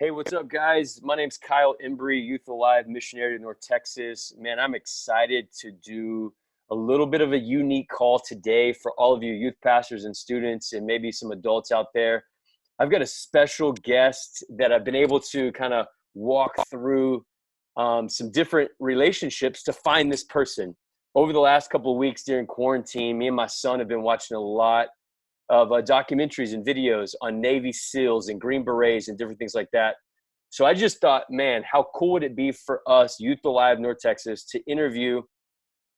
Hey, what's up, guys? My name's Kyle Embry, Youth Alive missionary to North Texas. Man, I'm excited to do a little bit of a unique call today for all of you youth pastors and students, and maybe some adults out there. I've got a special guest that I've been able to kind of walk through some different relationships to find this person. Over the last couple of weeks during quarantine, me and my son have been watching a lot of documentaries and videos on Navy SEALs and Green Berets and different things like that. So I just thought, man, how cool would it be for us, Youth Alive North Texas, to interview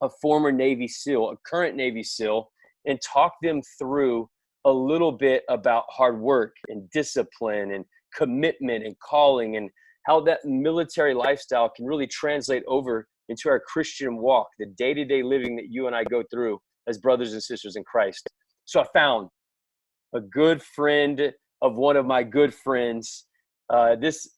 a former Navy SEAL, a current Navy SEAL, and talk them through a little bit about hard work and discipline and commitment and calling, and how that military lifestyle can really translate over into our Christian walk, the day-to-day living that you and I go through as brothers and sisters in Christ. So I found a good friend of one of my good friends. This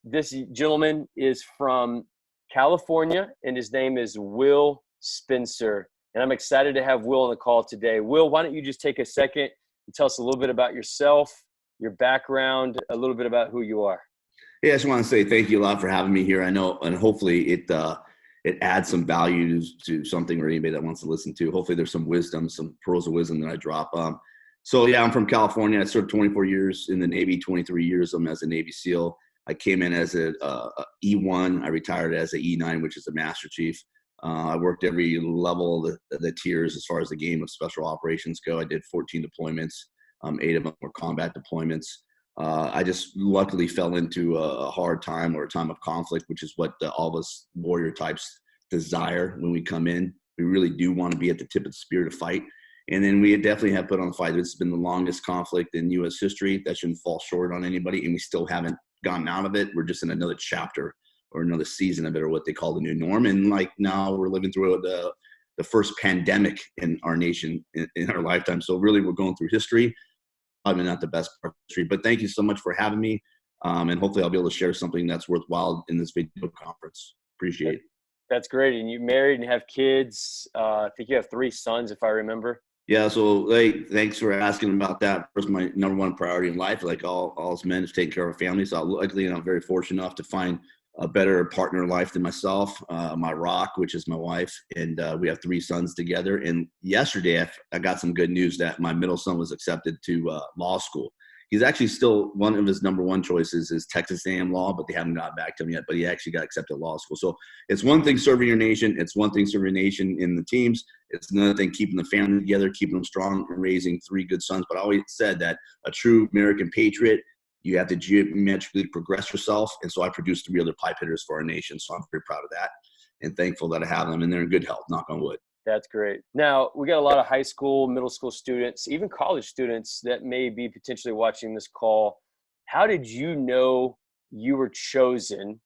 gentleman is from California, and his name is Will Spencer. And I'm excited to have Will on the call today. Will, why don't you just take a second and tell us a little bit about yourself, your background, a little bit about who you are. Yeah, I just want to say thank you a lot for having me here. I know, and hopefully it adds some value to something or anybody that wants to listen to. Hopefully there's some wisdom, some pearls of wisdom that I drop. So yeah, I'm from California. I served 24 years in the Navy, 23 years as a Navy SEAL. I came in as a E1. I retired as a E9, which is a Master Chief. I worked every level of the tiers as far as the game of special operations go. I did 14 deployments. 8 of them were combat deployments. I just luckily fell into a hard time or a time of conflict, which is what all of us warrior types desire when we come in. We really do want to be at the tip of the spear to fight. And then we definitely have put on the fight. It's been the longest conflict in U.S. history. That shouldn't fall short on anybody. And we still haven't gotten out of it. We're just in another chapter or another season of it, or what they call the new norm. And like now we're living through the first pandemic in our nation in our lifetime. So really we're going through history. Probably not the best part of history, but thank you so much for having me. And hopefully I'll be able to share something that's worthwhile in this video conference. Appreciate it. That's great. And you married and have kids. I think you have 3 sons, if I remember. Yeah, so thanks for asking about that. Of course, my number one priority in life, like all us men, is taking care of families. So luckily, I'm very fortunate enough to find a better partner in life than myself, my rock, which is my wife, and we have 3 sons together. And yesterday, I got some good news that my middle son was accepted to law school. He's actually still, one of his number one choices is Texas A&M law, but they haven't got back to him yet. But he actually got accepted to law school. So it's one thing serving your nation. It's one thing serving your nation in the teams. It's another thing keeping the family together, keeping them strong, and raising 3 good sons. But I always said that a true American patriot, you have to geometrically progress yourself. And so I produced 3 other pipe hitters for our nation. So I'm very proud of that and thankful that I have them, and they're in good health, knock on wood. That's great. Now, we got a lot of high school, middle school students, even college students that may be potentially watching this call. How did you know you were chosen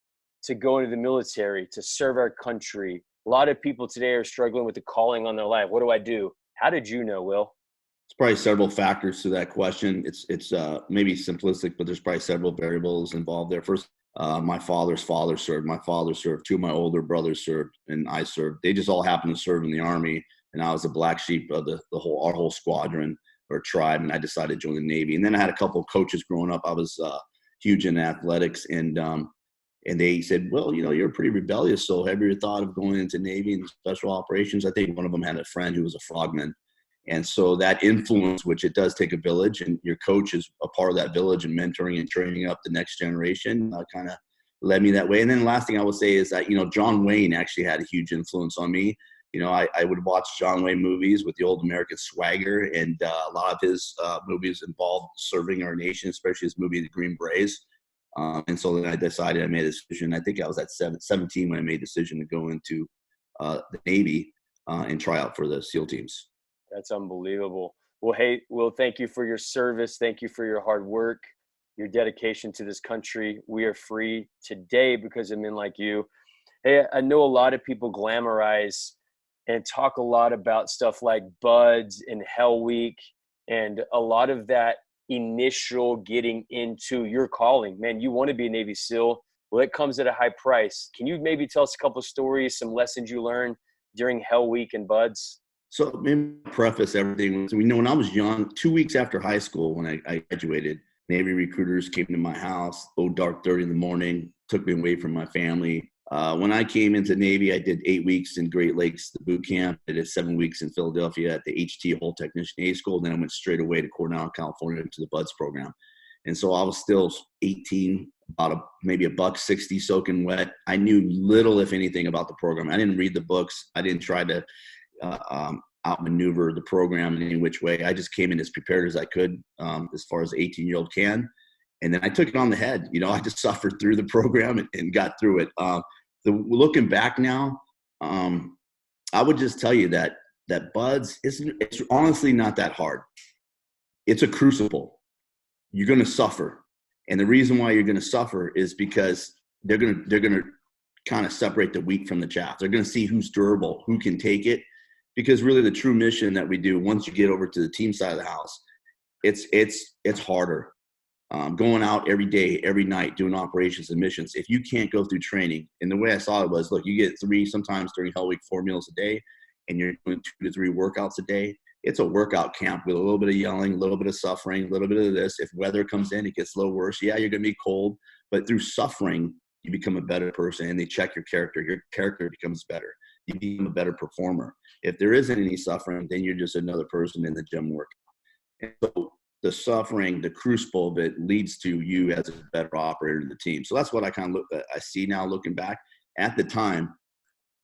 to go into the military, to serve our country? A lot of people today are struggling with the calling on their life. What do I do? How did you know, Will? It's probably several factors to that question. It's maybe simplistic, but there's probably several variables involved there. First, my father's father served. My father served. 2 of my older brothers served, and I served. They just all happened to serve in the Army, and I was the black sheep of our whole squadron or tribe, and I decided to join the Navy. And then I had a couple of coaches growing up. I was huge in athletics, and they said, well, you're pretty rebellious, so have you thought of going into Navy and special operations? I think one of them had a friend who was a frogman. And so that influence, which it does take a village, and your coach is a part of that village and mentoring and training up the next generation, kind of led me that way. And then the last thing I would say is that, John Wayne actually had a huge influence on me. I would watch John Wayne movies with the old American swagger, and a lot of his movies involved serving our nation, especially his movie, The Green Berets. And so then I decided, I made a decision. I think I was at 17 when I made a decision to go into the Navy and try out for the SEAL teams. That's unbelievable. Well, hey, Will, thank you for your service. Thank you for your hard work, your dedication to this country. We are free today because of men like you. Hey, I know a lot of people glamorize and talk a lot about stuff like buds and Hell Week, and a lot of that initial getting into your calling. Man, you want to be a Navy SEAL. Well, it comes at a high price. Can you maybe tell us a couple of stories, some lessons you learned during Hell Week and buds? So maybe preface everything. So when I was young, 2 weeks after high school, when I graduated, Navy recruiters came to my house, dark 30 in the morning, took me away from my family. When I came into Navy, I did 8 weeks in Great Lakes, the boot camp. I did 7 weeks in Philadelphia at the HT Hull Technician A School. Then I went straight away to Cornell, California, to the BUDS program. And so I was still 18, maybe a $1.60 soaking wet. I knew little, if anything, about the program. I didn't read the books. I didn't try to outmaneuver the program in any which way. I just came in as prepared as I could, as far as an 18-year-old can. And then I took it on the head. I just suffered through the program and got through it. Looking back now, I would just tell you that BUDS it's honestly not that hard. It's a crucible. You're going to suffer. And the reason why you're going to suffer is because they're going to kind of separate the wheat from the chaff. They're going to see who's durable, who can take it. Because really the true mission that we do, once you get over to the team side of the house, it's harder. Going out every day, every night, doing operations and missions. If you can't go through training, and the way I saw it was, look, you get 3, sometimes during Hell Week, 4 meals a day, and you're doing 2 to 3 workouts a day. It's a workout camp with a little bit of yelling, a little bit of suffering, a little bit of this. If weather comes in, it gets a little worse. Yeah, you're going to be cold, but through suffering, you become a better person, and they check your character. Your character becomes better. You become a better performer. If there isn't any suffering, then you're just another person in the gym working. And so the suffering, the crucible that leads to you as a better operator in the team. So that's what I kind of I see now looking back. At the time,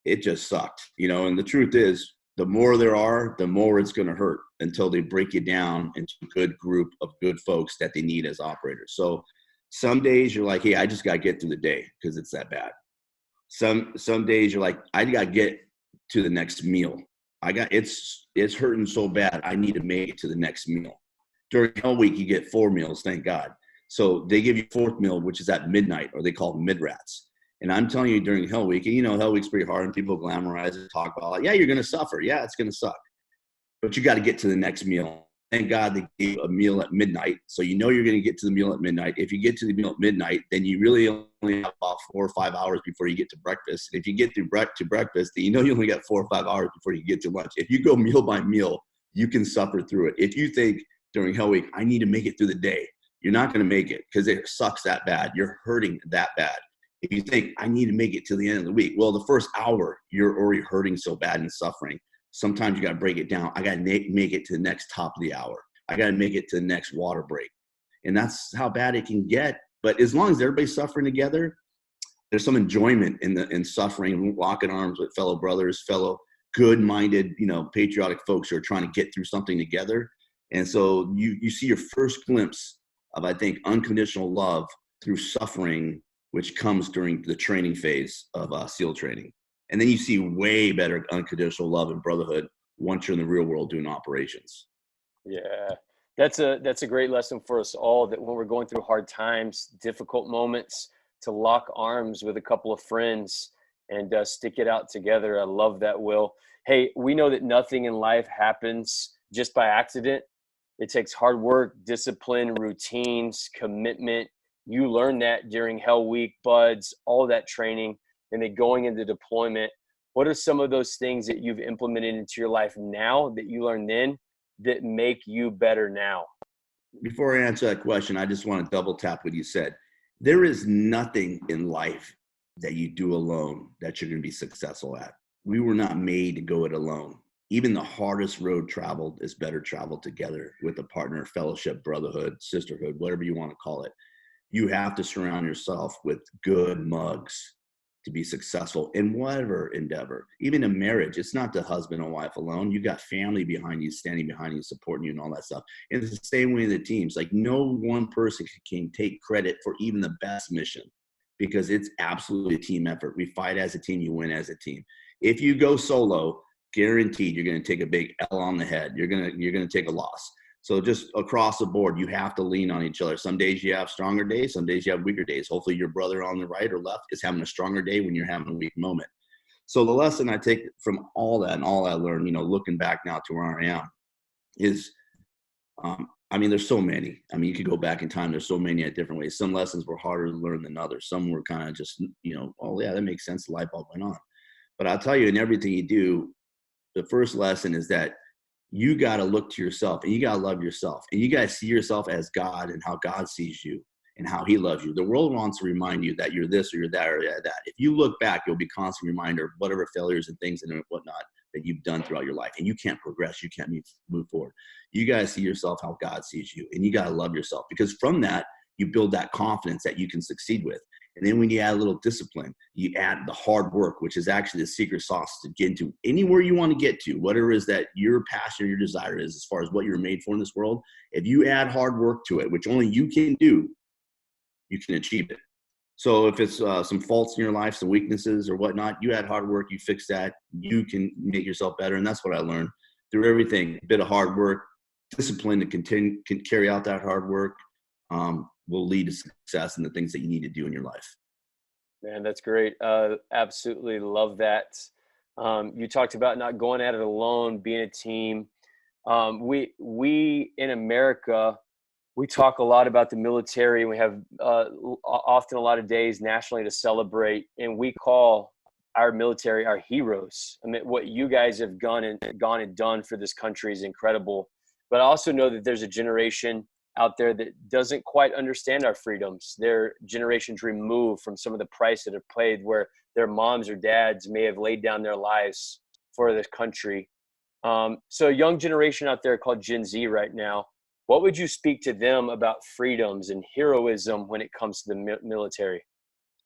it just sucked, and the truth is, the more there are, the more it's going to hurt until they break you down into a good group of good folks that they need as operators. So some days you're like, hey, I just got to get through the day because it's that bad. Some days you're like, I got to get to the next meal. It's hurting so bad. I need to make it to the next meal. During Hell Week, you get 4 meals, thank God. So they give you 4th meal, which is at midnight, or they call them mid-rats. And I'm telling you, during Hell Week, and Hell Week's pretty hard, and people glamorize it, talk about, yeah, you're going to suffer. Yeah, it's going to suck. But you got to get to the next meal. Thank God they gave a meal at midnight. So you're going to get to the meal at midnight. If you get to the meal at midnight, then you really only have about 4 or 5 hours before you get to breakfast. And if you get to breakfast, then you only got 4 or 5 hours before you get to lunch. If you go meal by meal, you can suffer through it. If you think during Hell Week, I need to make it through the day, you're not going to make it because it sucks that bad. You're hurting that bad. If you think I need to make it to the end of the week, well, the first hour, you're already hurting so bad and suffering. Sometimes you got to break it down. I got to make it to the next top of the hour. I got to make it to the next water break. And that's how bad it can get. But as long as everybody's suffering together, there's some enjoyment in suffering, locking arms with fellow brothers, fellow good-minded, patriotic folks who are trying to get through something together. And so you see your first glimpse of, I think, unconditional love through suffering, which comes during the training phase of SEAL training. And then you see way better unconditional love and brotherhood once you're in the real world doing operations. Yeah, that's a great lesson for us all, that when we're going through hard times, difficult moments, to lock arms with a couple of friends and stick it out together. I love that, Will. Hey, we know that nothing in life happens just by accident. It takes hard work, discipline, routines, commitment. You learn that during Hell Week, BUDS, all that training, and then going into deployment. What are some of those things that you've implemented into your life now that you learned then that make you better now? Before I answer that question, I just want to double tap what you said. There is nothing in life that you do alone that you're going to be successful at. We were not made to go it alone. Even the hardest road traveled is better traveled together with a partner, fellowship, brotherhood, sisterhood, whatever you want to call it. You have to surround yourself with good mugs to be successful in whatever endeavor. Even in marriage, it's not the husband and wife alone. You got family behind you, standing behind you, supporting you, and all that stuff. And it's the same way in the teams. Like, no one person can take credit for even the best mission, because it's absolutely a team effort. We fight as a team, you win as a team. If you go solo, guaranteed you're going to take a big L on the head. You're going to take a loss. So just across the board, you have to lean on each other. Some days you have stronger days, some days you have weaker days. Hopefully your brother on the right or left is having a stronger day when you're having a weak moment. So the lesson I take from all that and all I learned, looking back now to where I am, is, there's so many. You could go back in time. There's so many different ways. Some lessons were harder to learn than others. Some were kind of just, oh yeah, that makes sense. The light bulb went on. But I'll tell you, in everything you do, the first lesson is that you got to look to yourself and you got to love yourself and you got to see yourself as God and how God sees you and how he loves you. The world wants to remind you that you're this or you're that or that. If you look back, you'll be constant reminder of whatever failures and things and whatnot that you've done throughout your life, and you can't progress. You can't move forward. You got to see yourself how God sees you, and you got to love yourself, because from that, you build that confidence that you can succeed with. And then when you add a little discipline, you add the hard work, which is actually the secret sauce to get into anywhere you want to get to, whatever it is that your passion or your desire is, as far as what you're made for in this world. If you add hard work to it, which only you can do, you can achieve it. So if it's some faults in your life, some weaknesses or whatnot, you add hard work, you fix that, you can make yourself better. And that's what I learned through everything. A bit of hard work, discipline to continue, can carry out that hard work, will lead to success in the things that you need to do in your life. Man, that's great. Absolutely love that. You talked about not going at it alone, being a team. We in America, we talk a lot about the military, and we have often a lot of days nationally to celebrate, and we call our military our heroes. I mean, what you guys have gone and done for this country is incredible. But I also know that there's a generation out there that doesn't quite understand our freedoms. They're generations removed from some of the price that have paid, where their moms or dads may have laid down their lives for this country. So a young generation out there called Gen Z right now, what would you speak to them about freedoms and heroism when it comes to the military?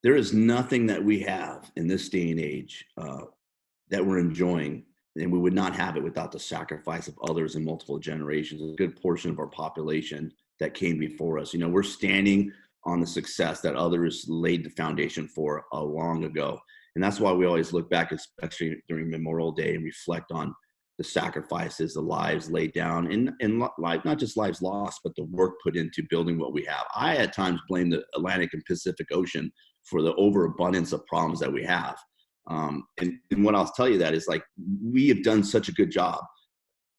There is nothing that we have in this day and age that we're enjoying, and we would not have it without the sacrifice of others in multiple generations. A good portion of our population that came before us. You know, we're standing on the success that others laid the foundation for long ago. And that's why we always look back, especially during Memorial Day, and reflect on the sacrifices, the lives laid down, and life, not just lives lost, but the work put into building what we have. I at times blame the Atlantic and Pacific Ocean for the overabundance of problems that we have. And what I'll tell you that is, like, we have done such a good job.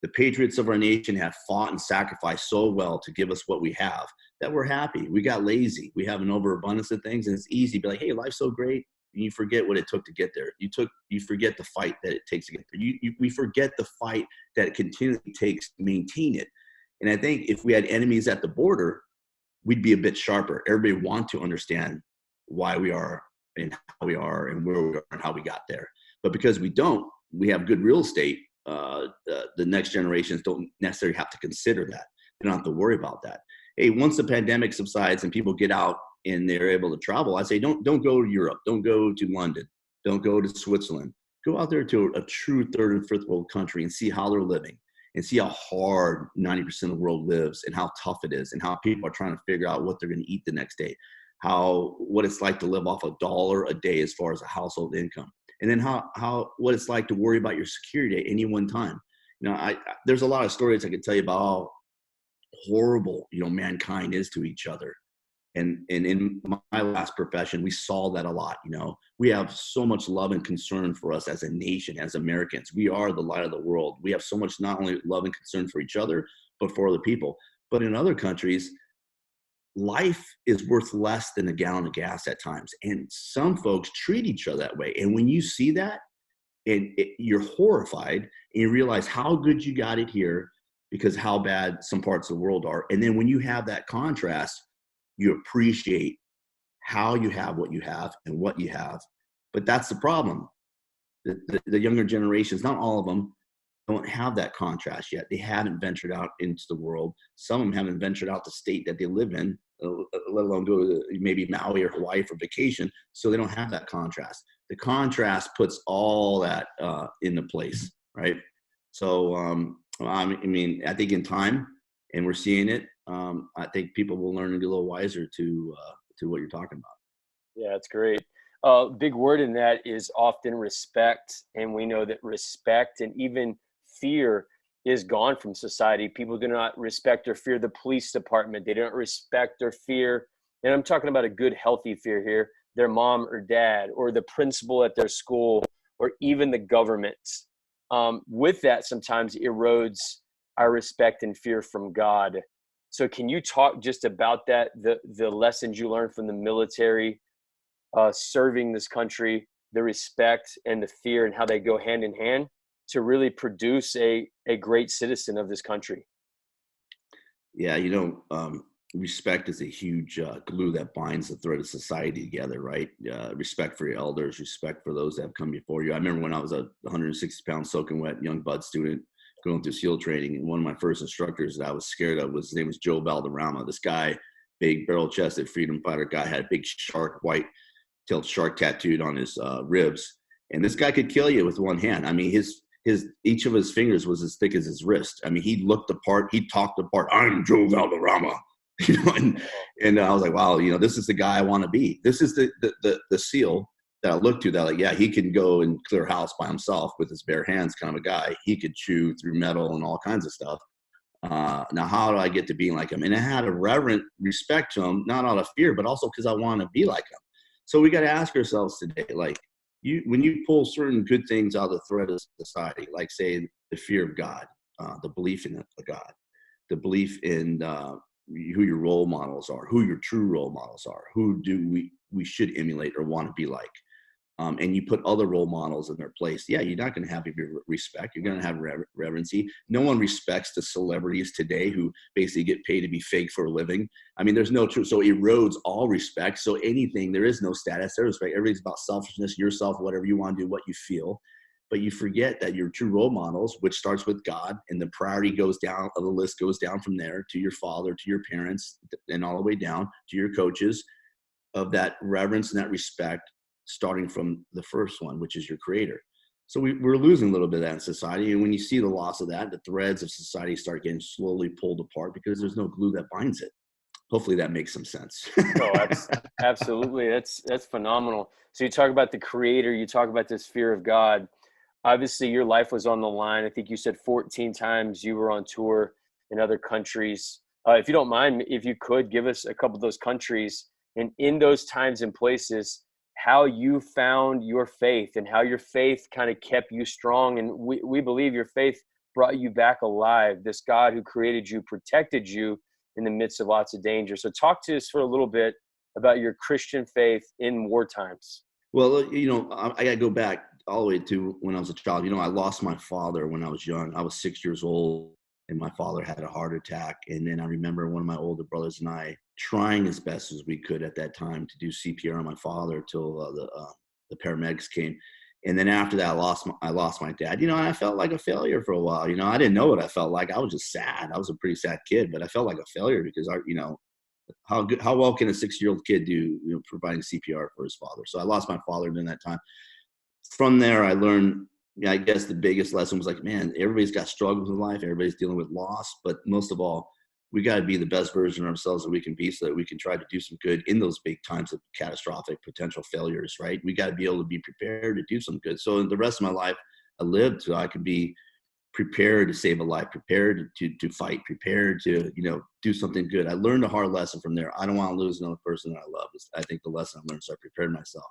The patriots of our nation have fought and sacrificed so well to give us what we have that we're happy. We got lazy. We have an overabundance of things, and it's easy to be like, hey, life's so great. And you forget what it took to get there. You forget the fight that it takes to get there. We forget the fight that it continually takes to maintain it. And I think if we had enemies at the border, we'd be a bit sharper. Everybody want to understand why we are and how we are and where we are and how we got there. But because we don't, we have good real estate. The next generations don't necessarily have to consider that. They don't have to worry about that. Hey, once the pandemic subsides and people get out and they're able to travel, I say don't go to Europe, don't go to London, don't go to Switzerland. Go out there to a true third and fifth world country and see how they're living, and see how hard 90% of the world lives and how tough it is, and how people are trying to figure out what they're going to eat the next day, what it's like to live off $1 a day as far as a household income. And then what it's like to worry about your security at any one time. You know, there's a lot of stories I could tell you about how horrible, mankind is to each other. And in my last profession, we saw that a lot. We have so much love and concern for us as a nation, as Americans. We are the light of the world. We have so much not only love and concern for each other, but for other people. But in other countries, life is worth less than a gallon of gas at times. And some folks treat each other that way. And when you see that, you're horrified, and you realize how good you got it here because how bad some parts of the world are. And then when you have that contrast, you appreciate how you have what you have and what you have. But that's the problem. The younger generations, not all of them, don't have that contrast yet. They haven't ventured out into the world. Some of them haven't ventured out the state that they live in, let alone go to maybe Maui or Hawaii for vacation. So they don't have that contrast. The contrast puts all that into place, right? So, I think in time, and we're seeing it, I think people will learn to be a little wiser to what you're talking about. Yeah, it's great. Big word in that is often respect. And we know that respect and even fear is gone from society. People do not respect or fear the police department. They don't respect or fear, and I'm talking about a good, healthy fear here, their mom or dad or the principal at their school or even the government. With that, sometimes erodes our respect and fear from God. So can you talk just about that, the lessons you learned from the military, serving this country, the respect and the fear, and how they go hand in hand? to really produce a great citizen of this country? Yeah, respect is a huge glue that binds the thread of society together, right? Respect for your elders, respect for those that have come before you. I remember when I was a 160-pound soaking wet young bud student going through SEAL training, and one of my first instructors that I was scared of his name was Joe Valderrama. This guy, big barrel-chested freedom fighter guy, had a big shark, white-tailed shark tattooed on his ribs, and this guy could kill you with one hand. I mean, his each of his fingers was as thick as his wrist. I mean, he looked the part, he talked the part. I'm Joe Valderrama, and I was like, wow, this is the guy I want to be. This is the SEAL that I looked to, that like, yeah, he can go and clear a house by himself with his bare hands, kind of a guy. He could chew through metal and all kinds of stuff. Now, how do I get to being like him? And I had a reverent respect to him, not out of fear, but also because I want to be like him. So we got to ask ourselves today, like, when you pull certain good things out of the thread of society, like say the fear of God, the belief in a God, the belief in who your role models are, who your true role models are, who do we should emulate or want to be like, and you put other role models in their place. Yeah, you're not going to have your respect. You're going to have reverency. No one respects the celebrities today who basically get paid to be fake for a living. I mean, there's no truth. So it erodes all respect. So anything, there is no status, there is respect. Everything's about selfishness, yourself, whatever you want to do, what you feel. But you forget that your true role models, which starts with God, and the priority goes down, the list goes down from there to your father, to your parents, and all the way down to your coaches, of that reverence and that respect, starting from the first one, which is your creator. So we're losing a little bit of that in society. And when you see the loss of that, the threads of society start getting slowly pulled apart because there's no glue that binds it. Hopefully that makes some sense. Oh, absolutely. That's phenomenal. So you talk about the creator, you talk about this fear of God. Obviously, your life was on the line. I think you said 14 times you were on tour in other countries. If you don't mind, if you could give us a couple of those countries, and in those times and places, how you found your faith and how your faith kind of kept you strong. And we believe your faith brought you back alive. This God who created you, protected you in the midst of lots of danger. So talk to us for a little bit about your Christian faith in war times. Well, I got to go back all the way to when I was a child. I lost my father when I was young. I was 6 years old, and my father had a heart attack. And then I remember one of my older brothers and I trying as best as we could at that time to do CPR on my father till the paramedics came. And then after that, I lost my dad. And I felt like a failure for a while. I didn't know what I felt like. I was just sad. I was a pretty sad kid, but I felt like a failure because how well can a 6-year-old kid do, providing CPR for his father? So I lost my father during that time. From there, I learned, I guess the biggest lesson was like, man, everybody's got struggles in life. Everybody's dealing with loss. But most of all, we got to be the best version of ourselves that we can be so that we can try to do some good in those big times of catastrophic potential failures, right? We got to be able to be prepared to do some good. So in the rest of my life, I lived so I could be prepared to save a life, prepared to fight, prepared to, do something good. I learned a hard lesson from there. I don't want to lose another person that I love. I think the lesson I learned, so I prepared myself.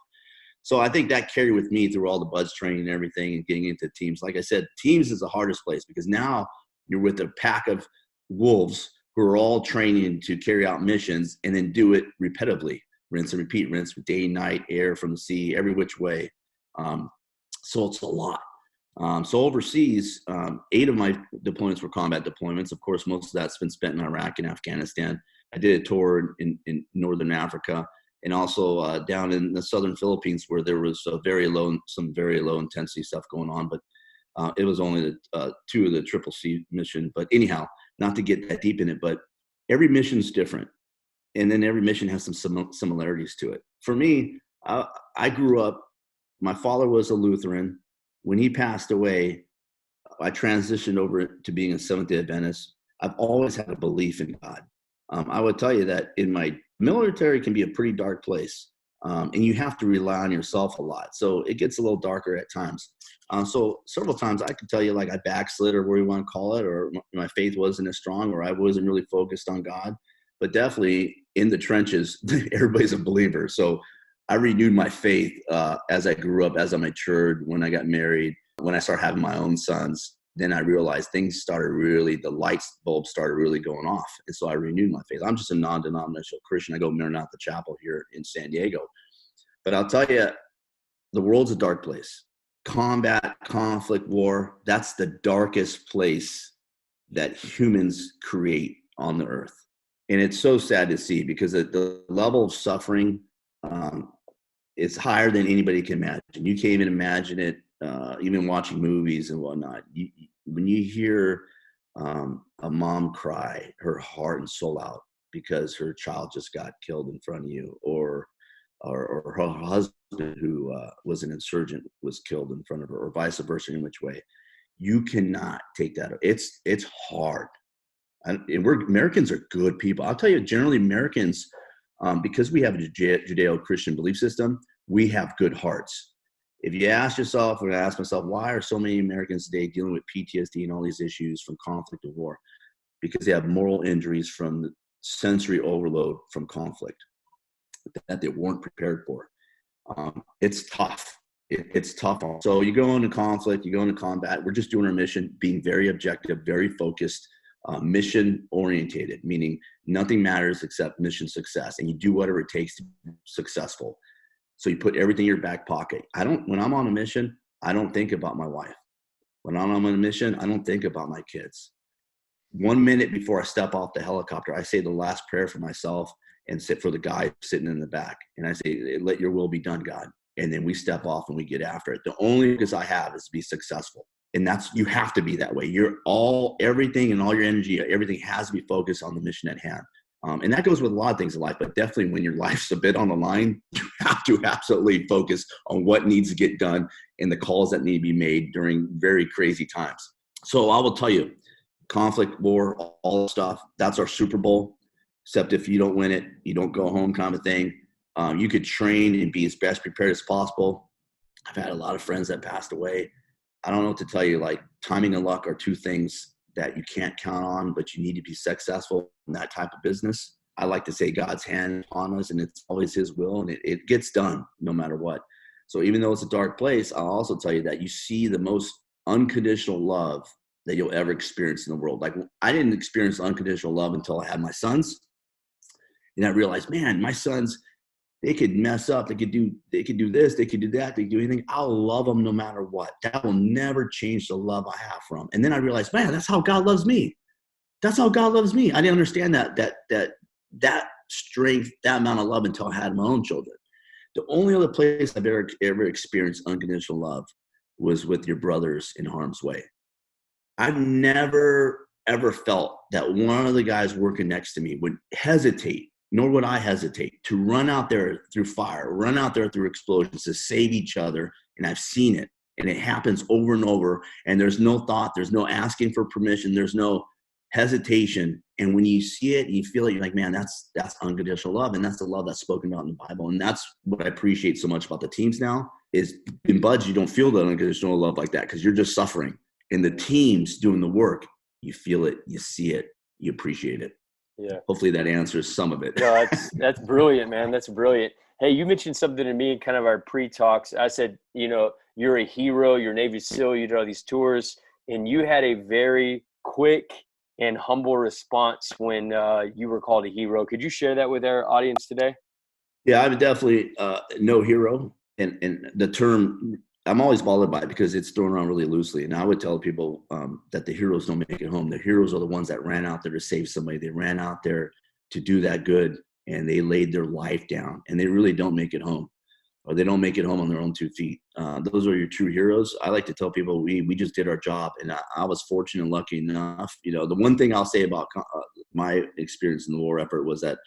So I think that carried with me through all the BUDS training and everything and getting into teams. Like I said, teams is the hardest place because now you're with a pack of wolves who are all training to carry out missions and then do it repetitively, rinse and repeat, rinse day, night, air from the sea, every which way. So it's a lot. So overseas, 8 of my deployments were combat deployments. Of course, most of that's been spent in Iraq and Afghanistan. I did a tour in Northern Africa and also down in the Southern Philippines where there was some very low intensity stuff going on. But it was only 2 of the Triple C mission. But anyhow, not to get that deep in it, but every mission is different. And then every mission has some similarities to it. For me, I grew up, my father was a Lutheran. When he passed away, I transitioned over to being a Seventh-day Adventist. I've always had a belief in God. I would tell you that in my military can be a pretty dark place, and you have to rely on yourself a lot. So it gets a little darker at times. So several times I could tell you like I backslid or whatever you want to call it, or my faith wasn't as strong, or I wasn't really focused on God. But definitely in the trenches, everybody's a believer. So I renewed my faith as I grew up, as I matured, when I got married, when I started having my own sons. Then I realized things started really, the light bulb started really going off. And so I renewed my faith. I'm just a non-denominational Christian. I go Maranatha Chapel here in San Diego. But I'll tell you, the world's a dark place. combat, conflict, war, that's the darkest place that humans create on the earth. And it's so sad to see, because the level of suffering is higher than anybody can imagine. You can't even imagine it, even watching movies and whatnot. When you hear a mom cry her heart and soul out because her child just got killed in front of you, or her husband who was an insurgent was killed in front of her, or vice versa, in which way, you cannot take that. It's hard. And Americans are good people. I'll tell you, generally Americans, because we have a Judeo-Christian belief system, we have good hearts. If you ask yourself, or I ask myself, why are so many Americans today dealing with PTSD and all these issues from conflict and war? Because they have moral injuries from the sensory overload from conflict that they weren't prepared for. It's tough. It's tough. So you go into conflict, you go into combat. We're just doing our mission, being very objective, very focused, mission orientated, meaning nothing matters except mission success. And you do whatever it takes to be successful. So you put everything in your back pocket. When I'm on a mission, I don't think about my wife. When I'm on a mission, I don't think about my kids. 1 minute before I step off the helicopter, I say the last prayer for myself and sit for the guy sitting in the back. And I say, let your will be done, God. And then we step off and we get after it. The only focus I have is to be successful. And you have to be that way. Everything and all your energy, everything has to be focused on the mission at hand. And that goes with a lot of things in life, but definitely when your life's a bit on the line, you have to absolutely focus on what needs to get done and the calls that need to be made during very crazy times. So I will tell you, conflict, war, all the stuff, that's our Super Bowl. Except if you don't win it, you don't go home, kind of thing. You could train and be as best prepared as possible. I've had a lot of friends that passed away. I don't know what to tell you. Like, timing and luck are two things that you can't count on, but you need to be successful in that type of business. I like to say God's hand on us, and it's always his will, and it gets done no matter what. So even though it's a dark place, I'll also tell you that you see the most unconditional love that you'll ever experience in the world. Like, I didn't experience unconditional love until I had my sons. And I realized, man, my sons, they could mess up. They could do this. They could do that. They could do anything. I'll love them no matter what. That will never change the love I have for them. And then I realized, man, that's how God loves me. That's how God loves me. I didn't understand that strength, that amount of love until I had my own children. The only other place I've ever experienced unconditional love was with your brothers in harm's way. I've never, ever felt that one of the guys working next to me would hesitate, nor would I hesitate, to run out there through fire, run out there through explosions to save each other. And I've seen it. And it happens over and over. And there's no thought. There's no asking for permission. There's no hesitation. And when you see it, you feel it, you're like, man, that's unconditional love. And that's the love that's spoken about in the Bible. And that's what I appreciate so much about the teams now is in buds, you don't feel that unconditional love like that because you're just suffering. And the team's doing the work. You feel it, you see it, you appreciate it. Yeah. Hopefully that answers some of it. No, that's brilliant, man. That's brilliant. Hey, you mentioned something to me in kind of our pre-talks. I said, you're a hero, you're Navy SEAL, you did all these tours, and you had a very quick and humble response when you were called a hero. Could you share that with our audience today? Yeah, I'm definitely no hero. And the term, I'm always bothered by it because it's thrown around really loosely. And I would tell people that the heroes don't make it home. The heroes are the ones that ran out there to save somebody. They ran out there to do that good, and they laid their life down, and they really don't make it home, or they don't make it home on their own 2 feet. Those are your true heroes. I like to tell people we just did our job, and I was fortunate and lucky enough. The one thing I'll say about my experience in the war effort was that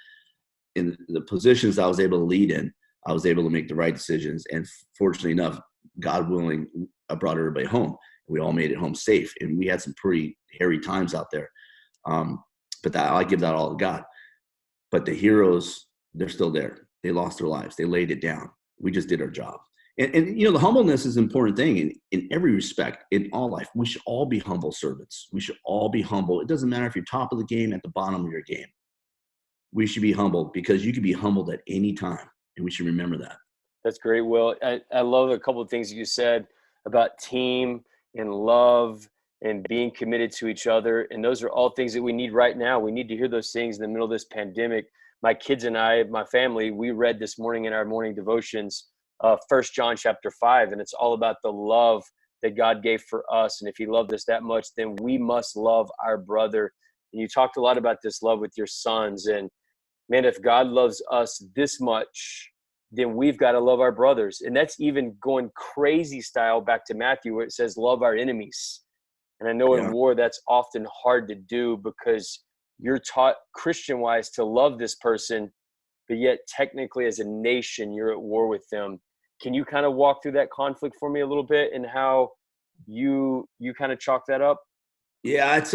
in the positions I was able to lead in, I was able to make the right decisions. And fortunately enough, God willing, I brought everybody home. We all made it home safe, and we had some pretty hairy times out there. But I give that all to God. But the heroes, they're still there. They lost their lives. They laid it down. We just did our job. And the humbleness is an important thing in every respect in all life. We should all be humble servants. We should all be humble. It doesn't matter if you're top of the game, at the bottom of your game. We should be humble because you can be humbled at any time, and we should remember that. That's great, Will. I love a couple of things you said about team and love and being committed to each other. And those are all things that we need right now. We need to hear those things in the middle of this pandemic. My kids and I, my family, we read this morning in our morning devotions First John chapter 5, and it's all about the love that God gave for us. And if he loved us that much, then we must love our brother. And you talked a lot about this love with your sons. And man, if God loves us this much, then we've got to love our brothers. And that's even going crazy style back to Matthew, where it says, love our enemies. And I know in Yeah. war, that's often hard to do because you're taught Christian wise to love this person, but yet technically as a nation, you're at war with them. Can you kind of walk through that conflict for me a little bit and how you kind of chalk that up? Yeah, it's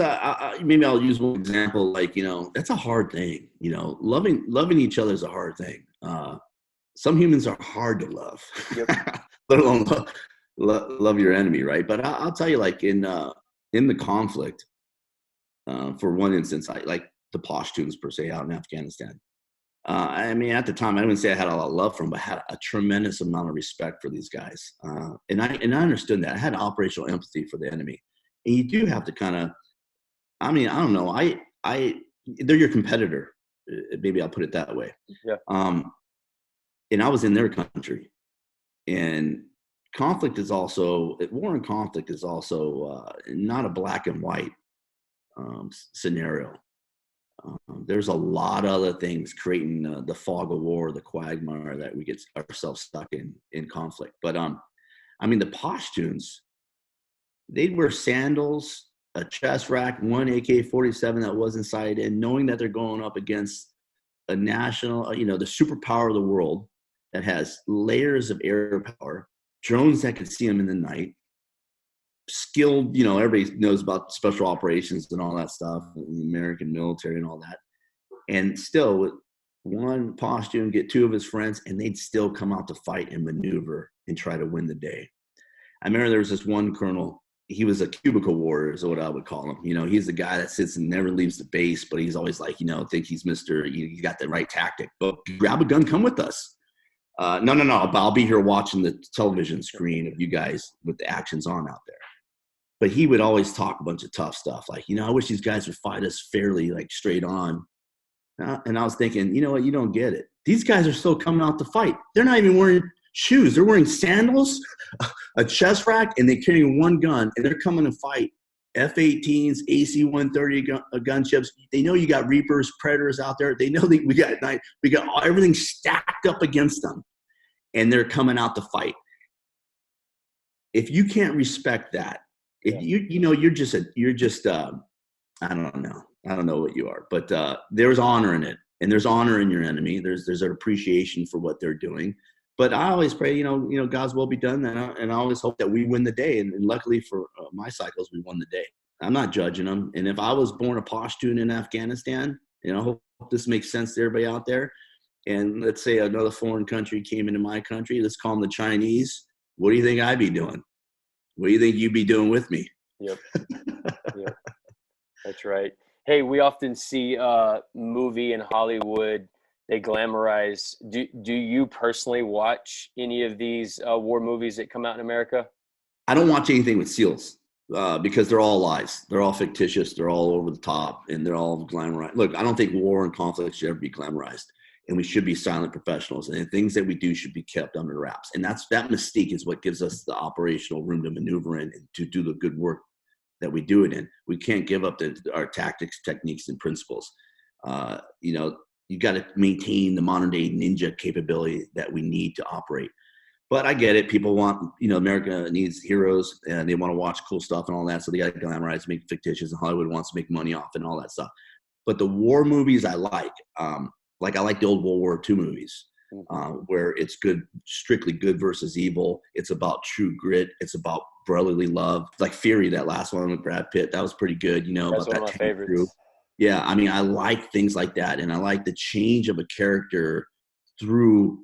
maybe I'll use one example. Like, that's a hard thing. Loving each other is a hard thing. Some humans are hard to love, Yep. let alone love your enemy, right? But I'll tell you, like in the conflict, for one instance, I like the Pashtuns per se out in Afghanistan. I mean, at the time, I wouldn't say I had a lot of love for them, but I had a tremendous amount of respect for these guys, and I understood that. I had operational empathy for the enemy, and you do have to kind of. I mean, I don't know. They're your competitor. Maybe I'll put it that way. Yeah. And I was in their country, and war and conflict is also not a black and white scenario. There's a lot of other things creating the fog of war, the quagmire that we get ourselves stuck in conflict. But I mean, the Pashtuns, they'd wear sandals, a chest rack, one AK-47 that wasn't sighted in, knowing that they're going up against a national, the superpower of the world that has layers of air power, drones that could see them in the night, skilled, everybody knows about special operations and all that stuff, the American military and all that. And still, with one Pashtun get two of his friends, and they'd still come out to fight and maneuver and try to win the day. I remember there was this one colonel. He was a cubicle warrior, is what I would call him. He's the guy that sits and never leaves the base, but he's always like, think he's he's got the right tactic. But grab a gun, come with us. No, but I'll be here watching the television screen of you guys with the actions on out there. But he would always talk a bunch of tough stuff. Like, I wish these guys would fight us fairly, like straight on. And I was thinking, you know what? You don't get it. These guys are still coming out to fight. They're not even wearing shoes. They're wearing sandals, a chest rack, and they're carrying one gun. And they're coming to fight F-18s, AC-130 gunships. They know you got Reapers, Predators out there. They know that we got everything stacked up against them. And they're coming out to fight. If you can't respect that, if you're just I don't know. I don't know what you are, but there's honor in it, and there's honor in your enemy. There's an appreciation for what they're doing. But I always pray, God's will be done, and I always hope that we win the day. And luckily for my cycles, we won the day. I'm not judging them. And if I was born a Pashtun in Afghanistan, I hope this makes sense to everybody out there. And let's say another foreign country came into my country. Let's call them the Chinese. What do you think I'd be doing? What do you think you'd be doing with me? Yep. Yep. That's right. Hey, we often see movie in Hollywood, they glamorize. Do you personally watch any of these war movies that come out in America? I don't watch anything with SEALs because they're all lies. They're all fictitious. They're all over the top, and they're all glamorized. Look, I don't think war and conflict should ever be glamorized, and we should be silent professionals, and the things that we do should be kept under wraps. And that mystique is what gives us the operational room to maneuver in and to do the good work that we do it in. We can't give up our tactics, techniques, and principles. You got to maintain the modern day ninja capability that we need to operate. But I get it. People want, America needs heroes, and they want to watch cool stuff and all that. So they got to glamorize, make fictitious, and Hollywood wants to make money off and all that stuff. But the war movies I like I like the old World War II movies. Where it's good, strictly good versus evil. It's about true grit. It's about brotherly love. Like Fury, that last one with Brad Pitt, that was pretty good. That's about one that of my favorites. Crew. Yeah, I mean, I like things like that, and I like the change of a character through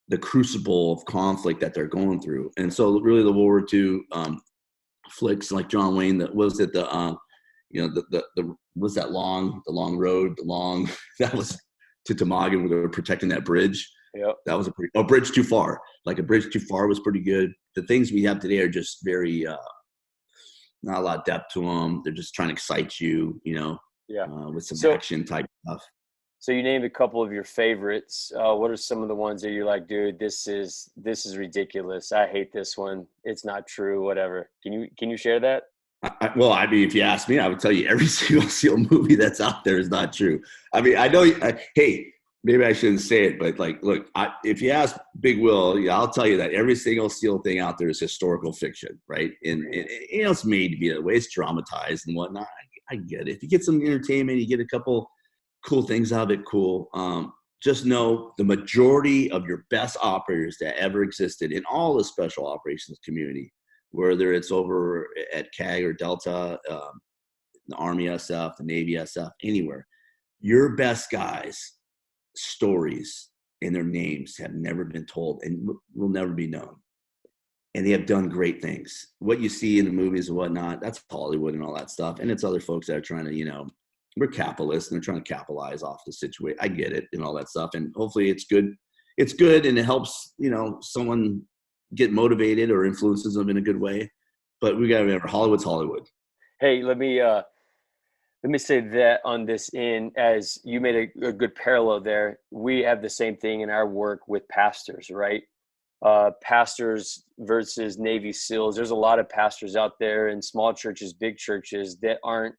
the crucible of conflict that they're going through. And so, really, the World War II flicks like John Wayne. That was it. The was that the long road, that was to Tamagan where they were protecting that bridge. Yep. That was a bridge too far. Like a bridge too far was pretty good. The things we have today are just very not a lot of depth to them. They're just trying to excite you, Yeah. with some action type stuff. So you named a couple of your favorites. What are some of the ones that you're like, dude, this is ridiculous. I hate this one. It's not true. Whatever. Can you share that? Well, I mean, if you ask me, I would tell you every single SEAL movie that's out there is not true. I mean, I know. Hey, maybe I shouldn't say it, but like, look, if you ask Big Will, yeah, I'll tell you that every single SEAL thing out there is historical fiction, right? And it's made to be that way. It's dramatized and whatnot. I get it. If you get some entertainment, you get a couple cool things out of it. Cool. Just know the majority of your best operators that ever existed in all the special operations community, whether it's over at CAG or Delta, the Army SF, the Navy SF, anywhere, your best guys' stories and their names have never been told and will never be known. And they have done great things. What you see in the movies and whatnot, that's Hollywood and all that stuff. And it's other folks that are trying to, we're capitalists and they're trying to capitalize off the situation. I get it and all that stuff. And hopefully it's good. It's good and it helps, someone get motivated or influences them in a good way. But we got to remember, Hollywood's Hollywood. Hey, let me say that on this end, as you made a good parallel there. We have the same thing in our work with pastors, right? Pastors versus Navy SEALs. There's a lot of pastors out there in small churches, big churches that aren't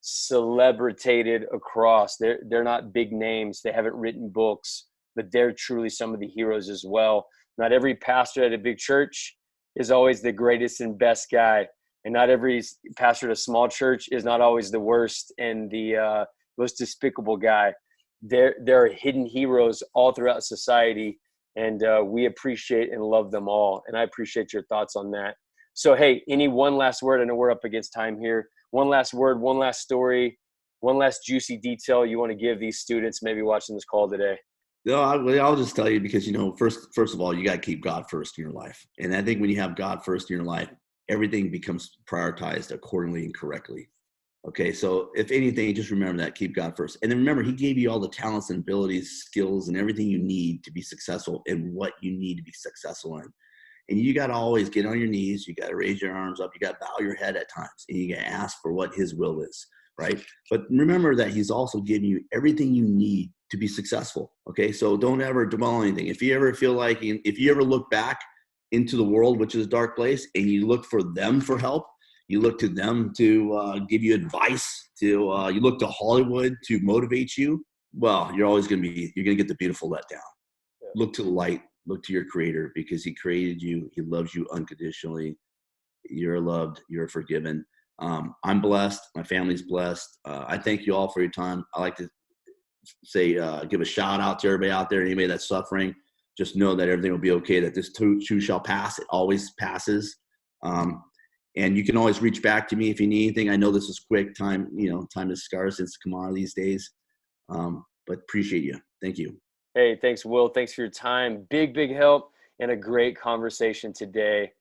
celebrated across. They're not big names. They haven't written books, but they're truly some of the heroes as well. Not every pastor at a big church is always the greatest and best guy, and not every pastor at a small church is not always the worst and the most despicable guy. There are hidden heroes all throughout society, and we appreciate and love them all. And I appreciate your thoughts on that. So, hey, any one last word? I know we're up against time here. One last word, one last story, one last juicy detail you want to give these students maybe watching this call today? No, I'll just tell you because, first of all, you got to keep God first in your life. And I think when you have God first in your life, everything becomes prioritized accordingly and correctly. Okay, so if anything, just remember that, keep God first. And then remember, he gave you all the talents and abilities, skills, and everything you need to be successful in what you need to be successful in. And you got to always get on your knees. You got to raise your arms up. You got to bow your head at times. And you got to ask for what his will is, right? But remember that he's also giving you everything you need to be successful. Okay, so don't ever dwell on anything. If you ever feel like, if you ever look back into the world, which is a dark place, and you look for them for help, you look to them to give you advice, you look to Hollywood to motivate you, well, you're going to get the beautiful letdown. Yeah. Look to the light, look to your creator, because he created you. He loves you unconditionally. You're loved, you're forgiven. I'm blessed. My family's blessed. I thank you all for your time. I like to say, give a shout out to everybody out there, anybody that's suffering. Just know that everything will be okay, that this too shall pass. It always passes. And you can always reach back to me if you need anything. I know this is quick time, time is scarce. It's a commodity these days. But appreciate you. Thank you. Hey, thanks, Will. Thanks for your time. Big help and a great conversation today.